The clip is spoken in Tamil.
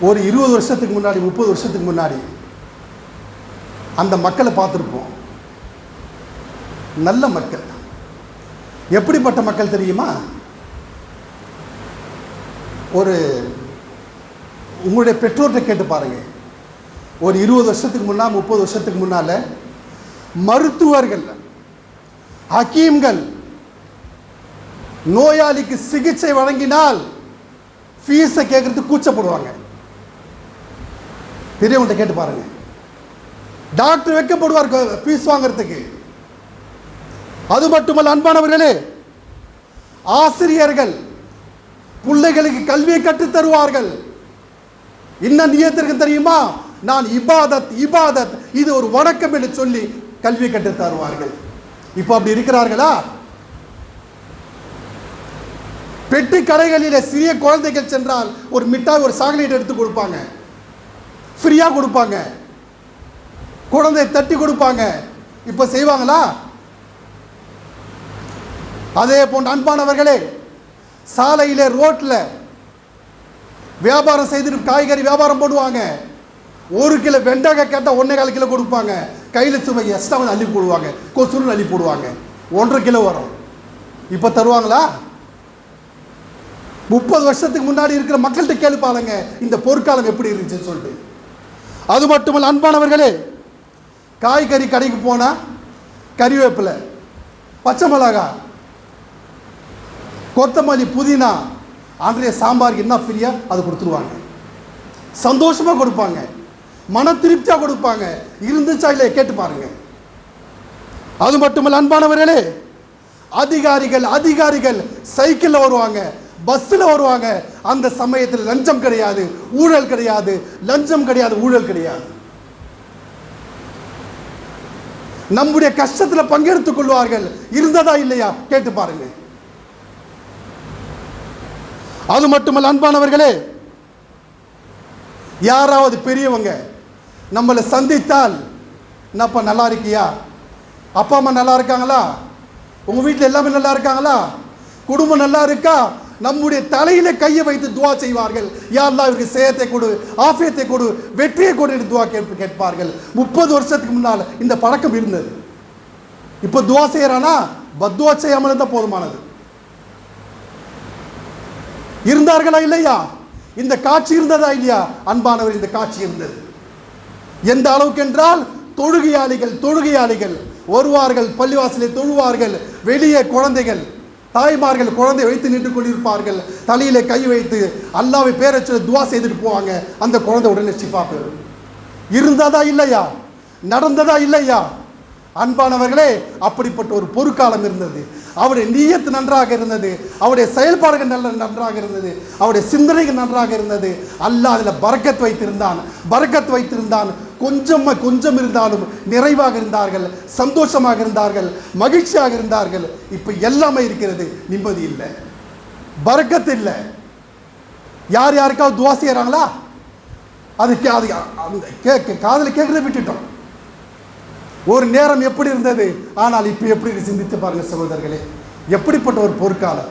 ஒரு 20 வருஷத்துக்கு முன்னாடி 30 வருஷத்துக்கு முன்னாடி அந்த மக்களை பார்த்துருப்போம். நல்ல மக்கள். எப்படிப்பட்ட மக்கள் தெரியுமா? ஒரு உங்களுடைய பெற்றோர்கிட்ட கேட்டு பாருங்க. ஒரு 20 வருஷத்துக்கு முன்னால் 30 வருஷத்துக்கு முன்னால் மருத்துவர்கள், ஹக்கீம்கள் நோயாளிக்கு சிகிச்சை வழங்கினால் ஃபீஸை கேட்கறதுக்கு கூச்சப்படுவாங்க. பெரியவங்கள்ட்ட கேட்டு பாருங்க. டாக்டர் வைக்கப்படுவார் ஃபீஸ் வாங்கிறதுக்கு. அது மட்டுமல்ல அன்பானவர்களே, ஆசிரியர்கள் பிள்ளைகளுக்கு கல்வியை கற்றுத் தருவார்கள். இன்னும் நியத்திற்கு தெரியுமா? நான் இபாதத் இது ஒரு வணக்கம் என்று சொல்லி கல்வியை கற்றுத் தருவார்கள். இப்போ அப்படி இருக்கிறார்களா? பெட்டி கடைகளில் சிறிய குழந்தைகள் சென்றால் ஒரு மிட்டாய், ஒரு சாக்லேட் எடுத்து கொடுப்பாங்க, ஃப்ரீயா கொடுப்பாங்க, குழந்தை தட்டி கொடுப்பாங்க. இப்போ செய்வாங்களா? அதே போன்ற அன்பானவர்களே, சாலையிலே ரோட்டில் வியாபாரம் செய்து காய்கறி வியாபாரம் பண்ணுவாங்க. 1 கிலோ வெண்டைக்காய் கேட்டால் 1.25 கிலோ கொடுப்பாங்க. கையில் சும்மா எக்ஸ்ட்ரா வந்து அள்ளி போடுவாங்க, கொசுன்னு அள்ளி போடுவாங்க. 1.5 கிலோ வரும். இப்போ தருவாங்களா? 30 வருஷத்துக்கு முன்னாடி இருக்கிற மக்கள்கிட்ட கேள்வி பாருங்க, இந்த பொற்காலம் எப்படி இருந்துச்சுன்னு சொல்லிட்டு. அது மட்டுமல்ல அன்பானவர்களே, காய்கறி கடைக்கு போனால் கறிவேப்பிலை, பச்சை மிளகாய், கொத்தமல்லி, புதினா, அன்றைய சாம்பாருக்கு என்ன ஃப்ரீயா அது கொடுத்துருவாங்க. சந்தோஷமாக கொடுப்பாங்க, மன திருப்தியாக கொடுப்பாங்க. இருந்துச்சா இல்லை கேட்டு பாருங்க. அது மட்டுமல்ல அன்பானவர்களே, அதிகாரிகள் சைக்கிளில் வருவாங்க, பஸ்ஸில் வருவாங்க. அந்த சமயத்தில் லஞ்சம் கிடையாது, ஊழல் கிடையாது. லஞ்சம் கிடையாது, ஊழல் கிடையாது. நம்முடைய கஷ்டத்தில் பங்கெடுத்துக் கொள்வார்கள். இருந்ததா இல்லையா கேட்டு பாருங்க. அது மட்டுமல்ல அன்பானவர்களே, யாராவது பெரியவங்க நம்மளை சந்தித்தால், என்னப்பா நல்லா இருக்கியா, அப்பா அம்மா நல்லா இருக்காங்களா, உங்கள் வீட்டில் எல்லாமே நல்லா இருக்காங்களா, குடும்பம் நல்லா இருக்கா, நம்முடைய தலையில கையை வைத்து துவா செய்வார்கள். யா அல்லாஹ் இவருக்கு சேயத்தை கொடு, ஆஃபியத்தை கொடு, வெற்றியை கொடு என்று துவா கேட்பார்கள். 30 வருஷத்துக்கு முன்னால் இந்த பழக்கம் இருந்தது. இப்போ துவா செய்யறானா? பத்துவா செய்யாமல் இருந்தால் போதுமானது. இருந்தார்களா இல்லையா? இந்த காட்சி இருந்ததா இல்லையா? அன்பானவர், இந்த காட்சி இருந்தது. எந்த அளவுக்கு என்றால், தொழுகையாளிகள் வருவார்கள், பள்ளிவாசலை தொழுவார்கள். வெளியே குழந்தைகள், தாய்மார்கள் குழந்தை வைத்து நின்று கொண்டிருப்பார்கள். தலையில கை வைத்து அல்லாஹ்வை பேரை சொல்லி துவா செய்துட்டு போவாங்க. அந்த குழந்தை உடனே ஷிஃபா பெறும். இருந்ததா இல்லையா? நடந்ததா இல்லையா? அன்பானவர்களே, அப்படிப்பட்ட ஒரு பொற்காலம் இருந்தது. அவருடைய நியத்து நன்றாக இருந்தது, அவருடைய செயல்பாடுகள் நன்றாக இருந்தது, அவருடைய சிந்தனைகள் நன்றாக இருந்தது. அல்லாஹ் அதில் பரக்கத் வைத்திருந்தான். கொஞ்சம் இருந்தாலும் நிறைவாக இருந்தார்கள், சந்தோஷமாக இருந்தார்கள், மகிழ்ச்சியாக இருந்தார்கள். இப்போ எல்லாமே இருக்கிறது, நிம்மதி இல்லை, பரக்கத் இல்லை. யாருக்காவது துவா செய்யறாங்களா? அது காதில் கேட்கறத விட்டுட்டோம். ஒரு நேரம் எப்படி இருந்தது, ஆனால் இப்போ எப்படி சிந்தித்து பாருங்க சகோதரர்களே, எப்படிப்பட்ட ஒரு பொற்காலம்.